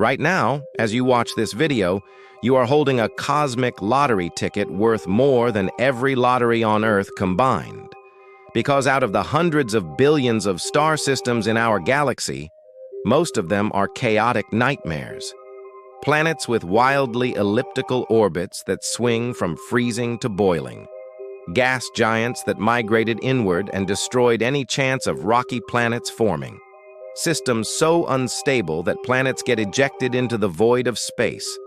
Right now, as you watch this video, you are holding a cosmic lottery ticket worth more than every lottery on Earth combined. Because out of the hundreds of billions of star systems in our galaxy, most of them are chaotic nightmares. Planets with wildly elliptical orbits that swing from freezing to boiling. Gas giants that migrated inward and destroyed any chance of rocky planets forming. Systems so unstable that planets get ejected into the void of space.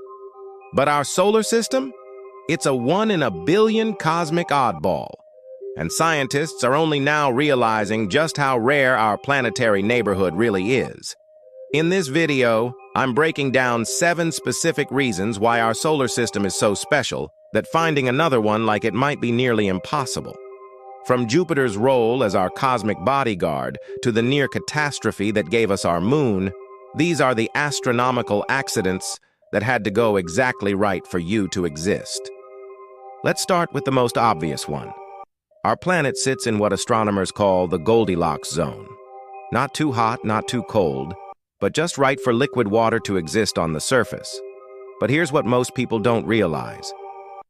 But our solar system? It's a 1 in a billion cosmic oddball. And scientists are only now realizing just how rare our planetary neighborhood really is. In this video, I'm breaking down 7 specific reasons why our solar system is so special that finding another one like it might be nearly impossible. From Jupiter's role as our cosmic bodyguard to the near catastrophe that gave us our moon, these are the astronomical accidents that had to go exactly right for you to exist. Let's start with the most obvious one. Our planet sits in what astronomers call the Goldilocks zone. Not too hot, not too cold, but just right for liquid water to exist on the surface. But here's what most people don't realize.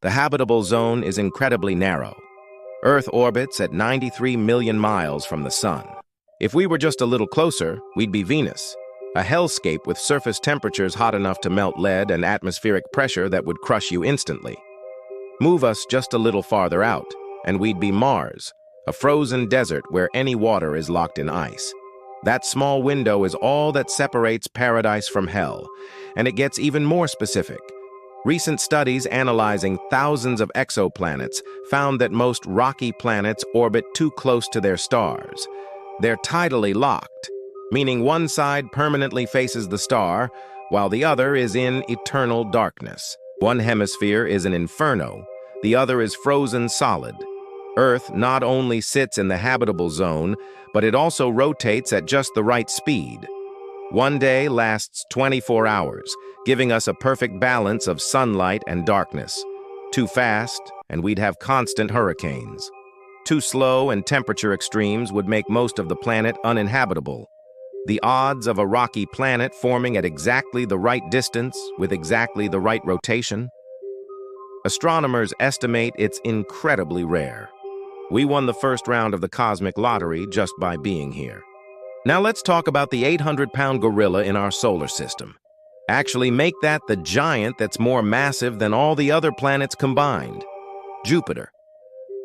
The habitable zone is incredibly narrow. Earth orbits at 93 million miles from the sun. If we were just a little closer, we'd be Venus, a hellscape with surface temperatures hot enough to melt lead and atmospheric pressure that would crush you instantly. Move us just a little farther out, and we'd be Mars, a frozen desert where any water is locked in ice. That small window is all that separates paradise from hell, and it gets even more specific. Recent studies analyzing thousands of exoplanets found that most rocky planets orbit too close to their stars. They're tidally locked, meaning one side permanently faces the star, while the other is in eternal darkness. One hemisphere is an inferno, the other is frozen solid. Earth not only sits in the habitable zone, but it also rotates at just the right speed. One day lasts 24 hours, giving us a perfect balance of sunlight and darkness. Too fast, and we'd have constant hurricanes. Too slow, and temperature extremes would make most of the planet uninhabitable. The odds of a rocky planet forming at exactly the right distance with exactly the right rotation? Astronomers estimate it's incredibly rare. We won the first round of the cosmic lottery just by being here. Now let's talk about the 800-pound gorilla in our solar system. Actually, make that the giant that's more massive than all the other planets combined. Jupiter.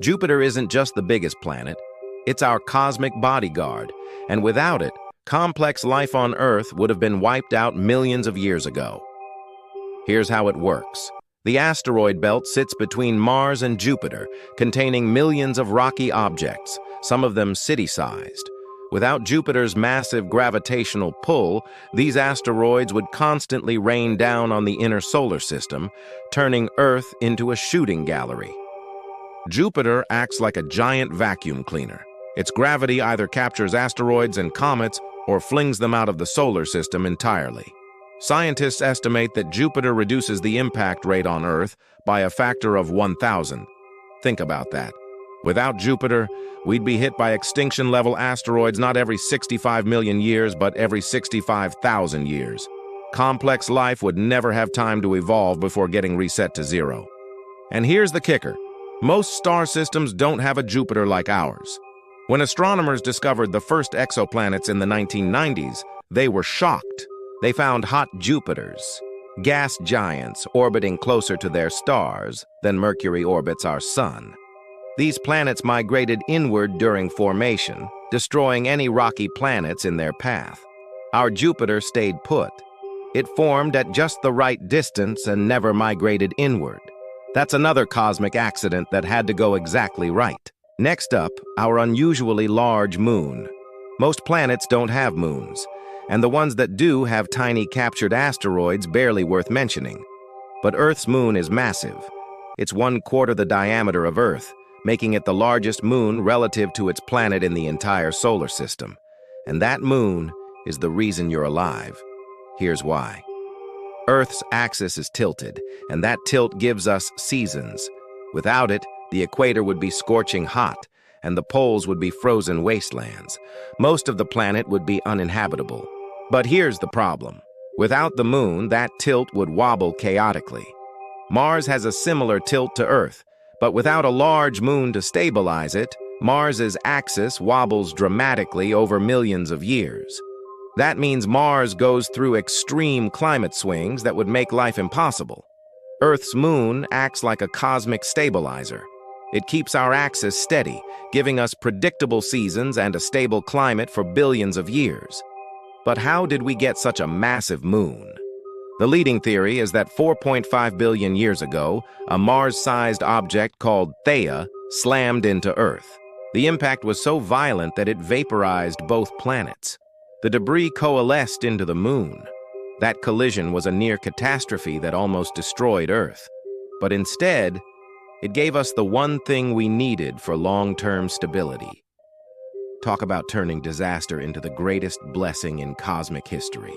Jupiter isn't just the biggest planet, it's our cosmic bodyguard, and without it, complex life on Earth would have been wiped out millions of years ago. Here's how it works. The asteroid belt sits between Mars and Jupiter, containing millions of rocky objects, some of them city-sized. Without Jupiter's massive gravitational pull, these asteroids would constantly rain down on the inner solar system, turning Earth into a shooting gallery. Jupiter acts like a giant vacuum cleaner. Its gravity either captures asteroids and comets or flings them out of the solar system entirely. Scientists estimate that Jupiter reduces the impact rate on Earth by a factor of 1,000. Think about that. Without Jupiter, we'd be hit by extinction-level asteroids not every 65 million years, but every 65,000 years. Complex life would never have time to evolve before getting reset to zero. And here's the kicker. Most star systems don't have a Jupiter like ours. When astronomers discovered the first exoplanets in the 1990s, they were shocked. They found hot Jupiters, gas giants orbiting closer to their stars than Mercury orbits our sun. These planets migrated inward during formation, destroying any rocky planets in their path. Our Jupiter stayed put. It formed at just the right distance and never migrated inward. That's another cosmic accident that had to go exactly right. Next up, our unusually large moon. Most planets don't have moons, and the ones that do have tiny captured asteroids barely worth mentioning. But Earth's moon is massive. It's 1/4 the diameter of Earth, making it the largest moon relative to its planet in the entire solar system. And that moon is the reason you're alive. Here's why. Earth's axis is tilted, and that tilt gives us seasons. Without it, the equator would be scorching hot, and the poles would be frozen wastelands. Most of the planet would be uninhabitable. But here's the problem. Without the moon, that tilt would wobble chaotically. Mars has a similar tilt to Earth, but without a large moon to stabilize it, Mars's axis wobbles dramatically over millions of years. That means Mars goes through extreme climate swings that would make life impossible. Earth's moon acts like a cosmic stabilizer. It keeps our axis steady, giving us predictable seasons and a stable climate for billions of years. But how did we get such a massive moon? The leading theory is that 4.5 billion years ago, a Mars-sized object called Theia slammed into Earth. The impact was so violent that it vaporized both planets. The debris coalesced into the moon. That collision was a near catastrophe that almost destroyed Earth. But instead, it gave us the one thing we needed for long-term stability. Talk about turning disaster into the greatest blessing in cosmic history.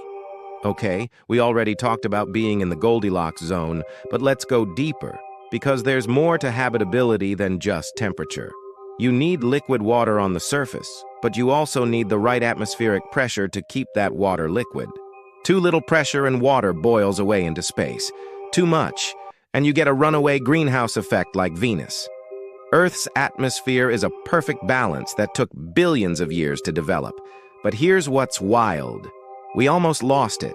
Okay, we already talked about being in the Goldilocks zone, but let's go deeper, because there's more to habitability than just temperature. You need liquid water on the surface, but you also need the right atmospheric pressure to keep that water liquid. Too little pressure and water boils away into space. Too much, and you get a runaway greenhouse effect like Venus. Earth's atmosphere is a perfect balance that took billions of years to develop. But here's what's wild. We almost lost it.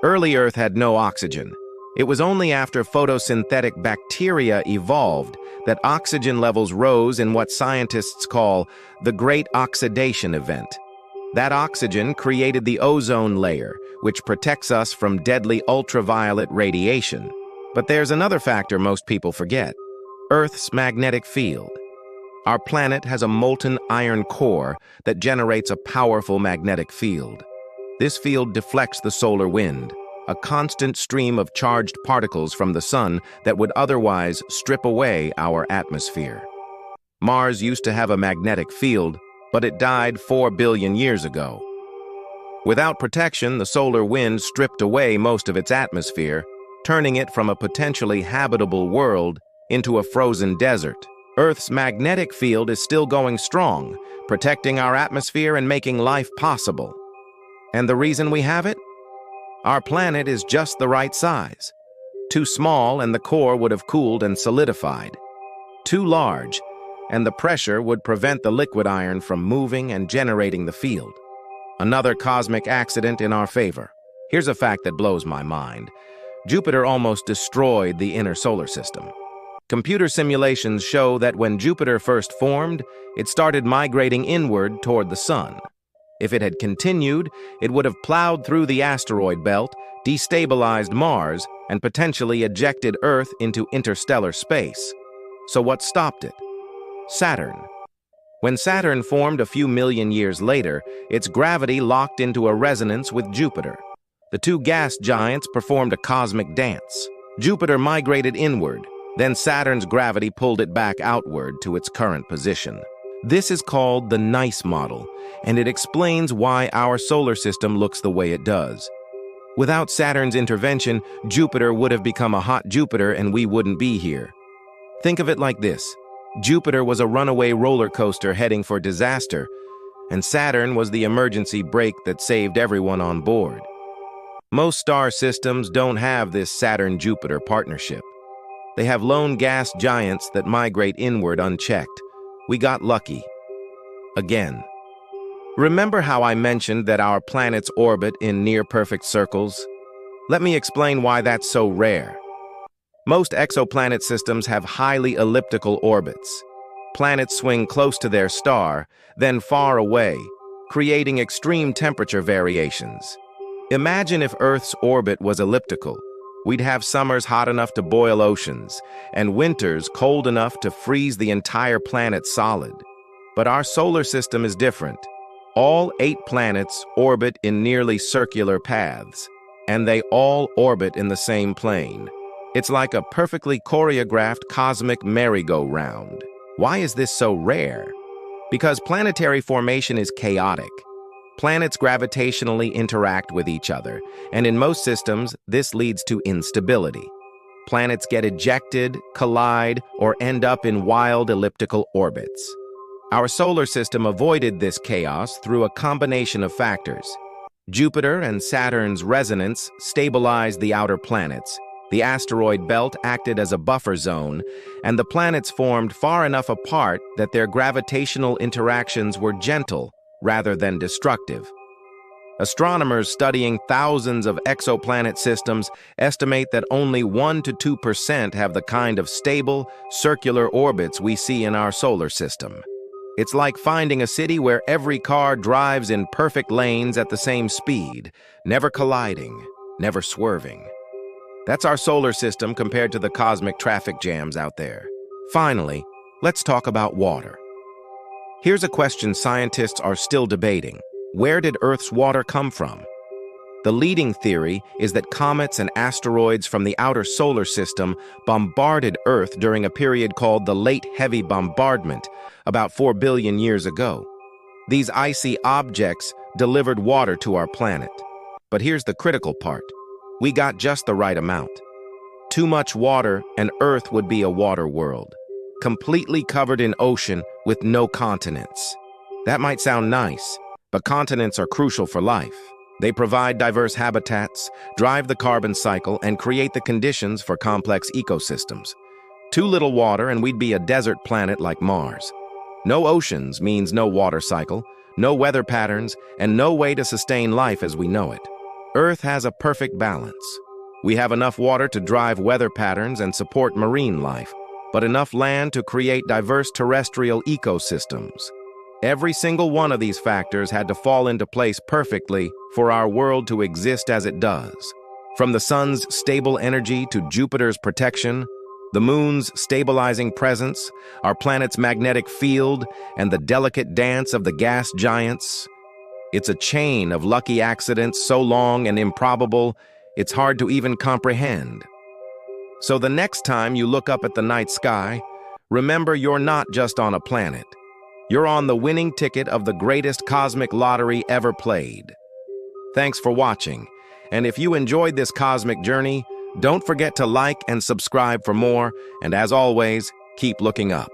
Early Earth had no oxygen. It was only after photosynthetic bacteria evolved that oxygen levels rose in what scientists call the Great Oxidation Event. That oxygen created the ozone layer, which protects us from deadly ultraviolet radiation. But there's another factor most people forget: Earth's magnetic field. Our planet has a molten iron core that generates a powerful magnetic field. This field deflects the solar wind, a constant stream of charged particles from the sun that would otherwise strip away our atmosphere. Mars used to have a magnetic field, but it died 4 billion years ago. Without protection, the solar wind stripped away most of its atmosphere, turning it from a potentially habitable world into a frozen desert. Earth's magnetic field is still going strong, protecting our atmosphere and making life possible. And the reason we have it? Our planet is just the right size. Too small and the core would have cooled and solidified. Too large, and the pressure would prevent the liquid iron from moving and generating the field. Another cosmic accident in our favor. Here's a fact that blows my mind. Jupiter almost destroyed the inner solar system. Computer simulations show that when Jupiter first formed, it started migrating inward toward the sun. If it had continued, it would have plowed through the asteroid belt, destabilized Mars, and potentially ejected Earth into interstellar space. So what stopped it? Saturn. When Saturn formed a few million years later, its gravity locked into a resonance with Jupiter. The two gas giants performed a cosmic dance. Jupiter migrated inward, then Saturn's gravity pulled it back outward to its current position. This is called the NICE model, and it explains why our solar system looks the way it does. Without Saturn's intervention, Jupiter would have become a hot Jupiter and we wouldn't be here. Think of it like this. Jupiter was a runaway roller coaster heading for disaster, and Saturn was the emergency brake that saved everyone on board. Most star systems don't have this Saturn-Jupiter partnership. They have lone gas giants that migrate inward unchecked. We got lucky. Again. Remember how I mentioned that our planets orbit in near-perfect circles? Let me explain why that's so rare. Most exoplanet systems have highly elliptical orbits. Planets swing close to their star, then far away, creating extreme temperature variations. Imagine if Earth's orbit was elliptical. We'd have summers hot enough to boil oceans, and winters cold enough to freeze the entire planet solid. But our solar system is different. All 8 planets orbit in nearly circular paths, and they all orbit in the same plane. It's like a perfectly choreographed cosmic merry-go-round. Why is this so rare? Because planetary formation is chaotic. Planets gravitationally interact with each other, and in most systems, this leads to instability. Planets get ejected, collide, or end up in wild elliptical orbits. Our solar system avoided this chaos through a combination of factors. Jupiter and Saturn's resonance stabilized the outer planets. The asteroid belt acted as a buffer zone, and the planets formed far enough apart that their gravitational interactions were gentle rather than destructive. Astronomers studying thousands of exoplanet systems estimate that only 1 to 2% have the kind of stable, circular orbits we see in our solar system. It's like finding a city where every car drives in perfect lanes at the same speed, never colliding, never swerving. That's our solar system compared to the cosmic traffic jams out there. Finally, let's talk about water. Here's a question scientists are still debating. Where did Earth's water come from? The leading theory is that comets and asteroids from the outer solar system bombarded Earth during a period called the Late Heavy Bombardment, about 4 billion years ago. These icy objects delivered water to our planet. But here's the critical part. We got just the right amount. Too much water and Earth would be a water world, completely covered in ocean with no continents. That might sound nice, but continents are crucial for life. They provide diverse habitats, drive the carbon cycle, and create the conditions for complex ecosystems. Too little water and we'd be a desert planet like Mars. No oceans means no water cycle, no weather patterns, and no way to sustain life as we know it. Earth has a perfect balance. We have enough water to drive weather patterns and support marine life, but enough land to create diverse terrestrial ecosystems. Every single one of these factors had to fall into place perfectly for our world to exist as it does. From the sun's stable energy to Jupiter's protection, the moon's stabilizing presence, our planet's magnetic field, and the delicate dance of the gas giants. It's a chain of lucky accidents so long and improbable, it's hard to even comprehend. So the next time you look up at the night sky, remember you're not just on a planet. You're on the winning ticket of the greatest cosmic lottery ever played. Thanks for watching, and if you enjoyed this cosmic journey, don't forget to like and subscribe for more, and as always, keep looking up.